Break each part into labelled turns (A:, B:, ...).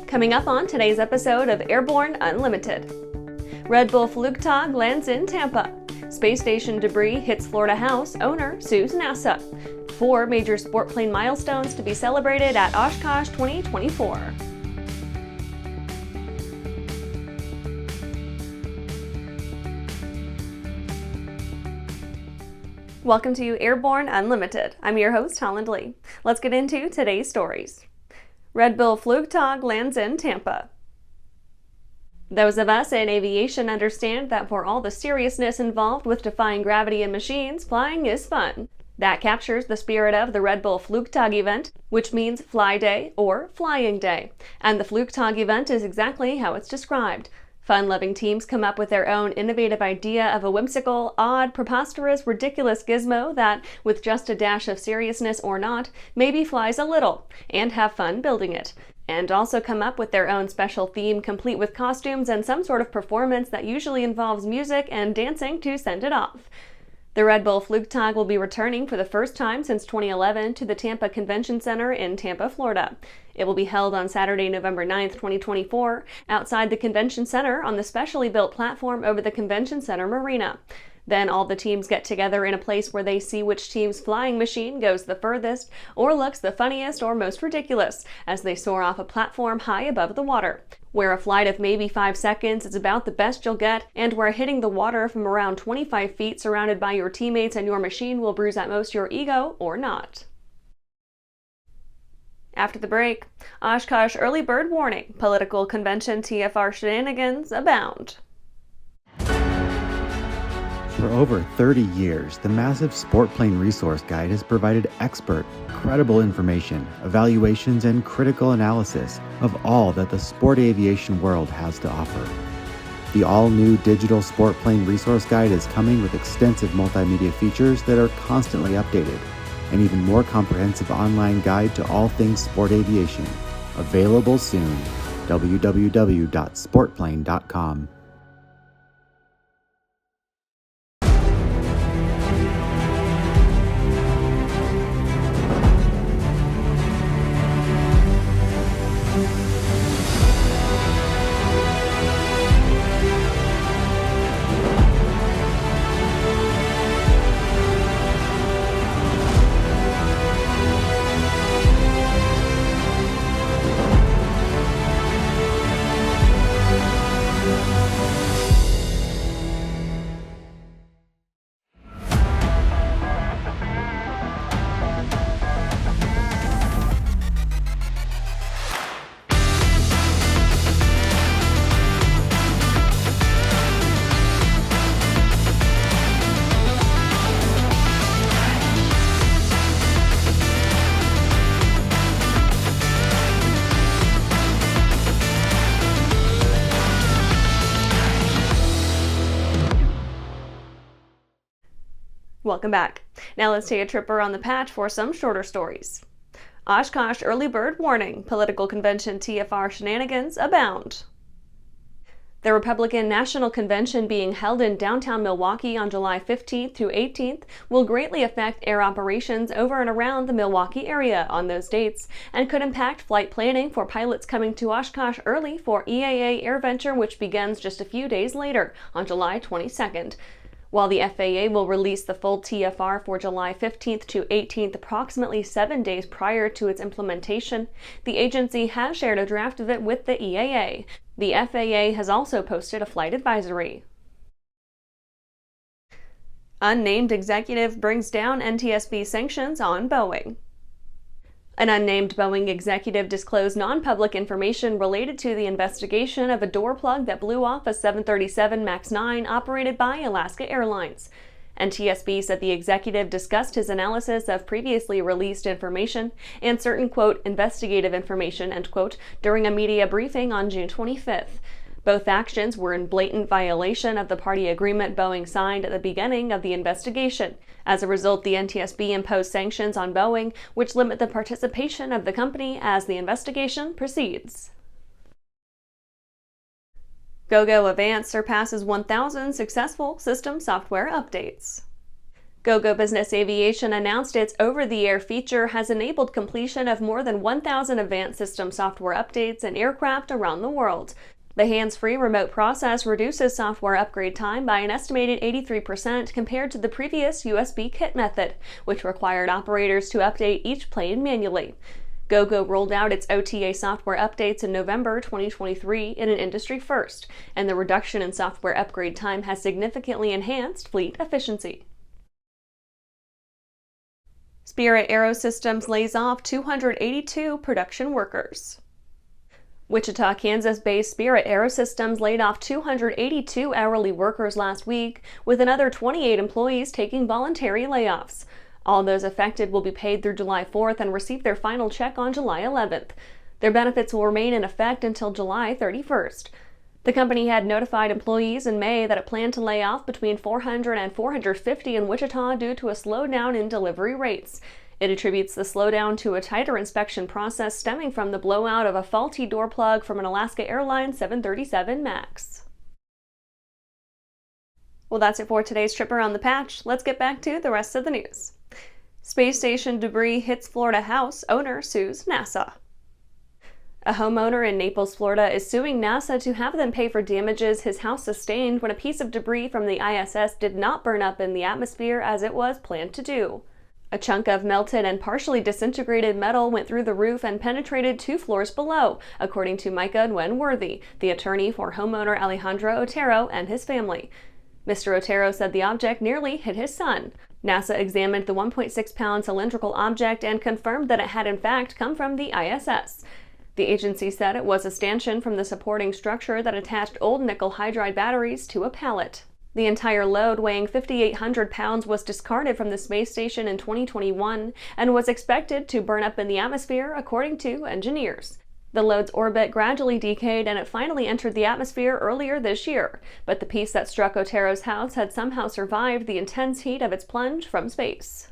A: Coming up on today's episode of Airborne-Unlimited. Red Bull Flugtag lands in Tampa. Space station debris hits Florida house, owner sues NASA. 4 major sport plane milestones to be celebrated at Oshkosh 2024. Welcome to Airborne Unlimited. I'm your host, Holland Lee. Let's get into today's stories. Red Bull Flugtag lands in Tampa. Those of us in aviation understand that for all the seriousness involved with defying gravity in machines, flying is fun. That captures the spirit of the Red Bull Flugtag event, which means Fly Day or Flying Day. And the Flugtag event is exactly how it's described. Fun-loving teams come up with their own innovative idea of a whimsical, odd, preposterous, ridiculous gizmo that, with just a dash of seriousness or not, maybe flies a little, and have fun building it. And also come up with their own special theme complete with costumes and some sort of performance that usually involves music and dancing to send it off. The Red Bull Flugtag will be returning for the first time since 2011 to the Tampa Convention Center in Tampa, Florida. It will be held on Saturday, November 9th, 2024, outside the Convention Center on the specially built platform over the Convention Center Marina. Then all the teams get together in a place where they see which team's flying machine goes the furthest or looks the funniest or most ridiculous as they soar off a platform high above the water, where a flight of maybe 5 seconds is about the best you'll get, and where hitting the water from around 25 feet surrounded by your teammates and your machine will bruise at most your ego or not. After the break, Oshkosh EarlyBird warning, political convention TFR shenanigans abound.
B: For over 30 years, the massive Sport Plane Resource Guide has provided expert, credible information, evaluations, and critical analysis of all that the sport aviation world has to offer. The all-new digital Sport Plane Resource Guide is coming with extensive multimedia features that are constantly updated, an even more comprehensive online guide to all things sport aviation. Available soon. www.sportplane.com.
A: Welcome back. Now let's take a trip around the patch for some shorter stories. Oshkosh EarlyBird warning, political convention TFR shenanigans abound. The Republican National Convention being held in downtown Milwaukee on July 15th through 18th will greatly affect air operations over and around the Milwaukee area on those dates and could impact flight planning for pilots coming to Oshkosh early for EAA AirVenture, which begins just a few days later on July 22nd. While the FAA will release the full TFR for July 15th to 18th, approximately 7 days prior to its implementation, the agency has shared a draft of it with the EAA. The FAA has also posted a flight advisory. Unnamed executive brings down NTSB sanctions on Boeing. An unnamed Boeing executive disclosed non-public information related to the investigation of a door plug that blew off a 737 MAX 9 operated by Alaska Airlines. NTSB said the executive discussed his analysis of previously released information and certain, quote, investigative information, end quote, during a media briefing on June 25th. Both actions were in blatant violation of the party agreement Boeing signed at the beginning of the investigation. As a result, the NTSB imposed sanctions on Boeing, which limit the participation of the company as the investigation proceeds. Gogo Advance surpasses 1,000 successful system software updates. Gogo Business Aviation announced its over-the-air feature has enabled completion of more than 1,000 AVANCE system software updates in aircraft around the world. The hands-free remote process reduces software upgrade time by an estimated 83% compared to the previous USB kit method, which required operators to update each plane manually. Gogo rolled out its OTA software updates in November 2023 in an industry first, and the reduction in software upgrade time has significantly enhanced fleet efficiency. Spirit AeroSystems lays off 282 production workers. Wichita, Kansas-based Spirit AeroSystems laid off 282 hourly workers last week, with another 28 employees taking voluntary layoffs. All those affected will be paid through July 4th and receive their final check on July 11th. Their benefits will remain in effect until July 31st. The company had notified employees in May that it planned to lay off between 400 and 450 in Wichita due to a slowdown in delivery rates. It attributes the slowdown to a tighter inspection process stemming from the blowout of a faulty door plug from an Alaska Airlines 737 MAX. Well, that's it for today's trip around the patch. Let's get back to the rest of the news. Space station debris hits Florida house, owner sues NASA. A homeowner in Naples, Florida is suing NASA to have them pay for damages his house sustained when a piece of debris from the ISS did not burn up in the atmosphere as it was planned to do. A chunk of melted and partially disintegrated metal went through the roof and penetrated 2 floors below, according to Micah Nguyen-Worthy, the attorney for homeowner Alejandro Otero and his family. Mr. Otero said the object nearly hit his son. NASA examined the 1.6-pound cylindrical object and confirmed that it had in fact come from the ISS. The agency said it was a stanchion from the supporting structure that attached old nickel hydride batteries to a pallet. The entire load, weighing 5,800 pounds, was discarded from the space station in 2021 and was expected to burn up in the atmosphere, according to engineers. The load's orbit gradually decayed and it finally entered the atmosphere earlier this year, but the piece that struck Otero's house had somehow survived the intense heat of its plunge from space.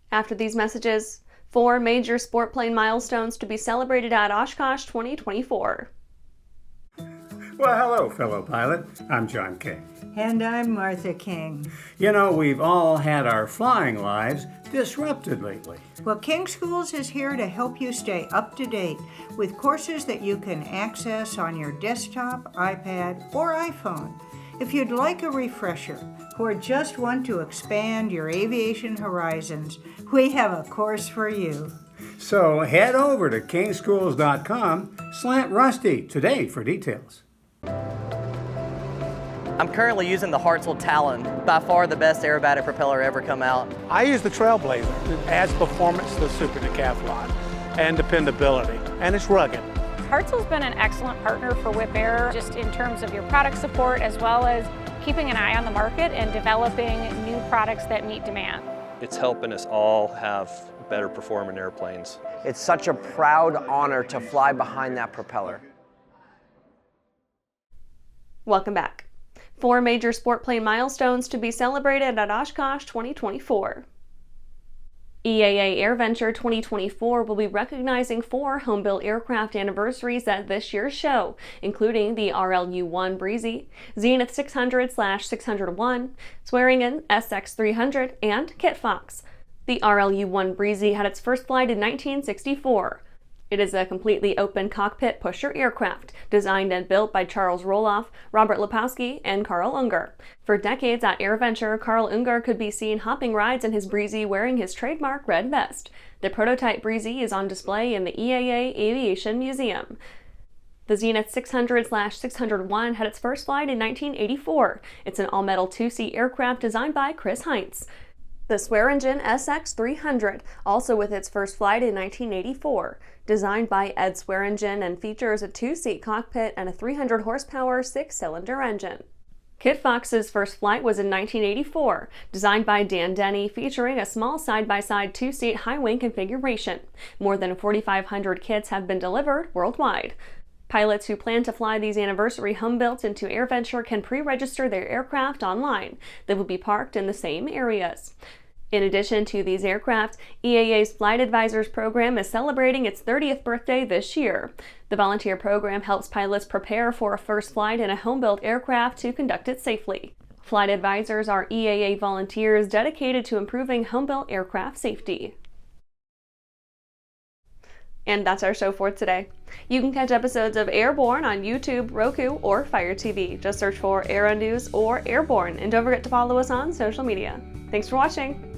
A: After these messages, 4 major sport plane milestones to be celebrated at Oshkosh 2024.
C: Well, hello, fellow pilot. I'm John King.
D: And I'm Martha King.
C: You know, we've all had our flying lives disrupted lately.
D: Well, King Schools is here to help you stay up to date with courses that you can access on your desktop, iPad, or iPhone. If you'd like a refresher or just want to expand your aviation horizons, we have a course for you.
C: So head over to kingschools.com/Rusty today for details.
E: I'm currently using the Hartsel Talon, by far the best aerobatic propeller ever come out.
F: I use the Trailblazer. It adds performance to the Super Decathlon and dependability, and it's rugged.
G: Hartsel's been an excellent partner for Whip Air, just in terms of your product support as well as keeping an eye on the market and developing new products that meet demand.
H: It's helping us all have better performing airplanes.
I: It's such a proud honor to fly behind that propeller.
A: Welcome back. 4 major sport plane milestones to be celebrated at Oshkosh 2024. EAA AirVenture 2024 will be recognizing 4 home-built aircraft anniversaries at this year's show, including the RLU-1 Breezy, Zenith 600/601, Swearingen SX-300, and Kitfox. The RLU-1 Breezy had its first flight in 1964. It is a completely open cockpit pusher aircraft, designed and built by Charles Roloff, Robert Lepowski, and Carl Unger. For decades at AirVenture, Carl Unger could be seen hopping rides in his Breezy wearing his trademark red vest. The prototype Breezy is on display in the EAA Aviation Museum. The Zenith 600/601 had its first flight in 1984. It's an all-metal 2-seat aircraft designed by Chris Heinz. The Swearingen SX-300, also with its first flight in 1984, designed by Ed Swearingen and features a 2-seat cockpit and a 300-horsepower 6-cylinder engine. Kitfox's first flight was in 1984, designed by Dan Denny, featuring a small side-by-side 2-seat high-wing configuration. More than 4,500 kits have been delivered worldwide. Pilots who plan to fly these anniversary home-built into AirVenture can pre-register their aircraft online. They will be parked in the same areas. In addition to these aircraft, EAA's Flight Advisors program is celebrating its 30th birthday this year. The volunteer program helps pilots prepare for a first flight in a home-built aircraft to conduct it safely. Flight advisors are EAA volunteers dedicated to improving home-built aircraft safety. And that's our show for today. You can catch episodes of Airborne on YouTube, Roku, or Fire TV. Just search for Aero-News or Airborne, and don't forget to follow us on social media. Thanks for watching!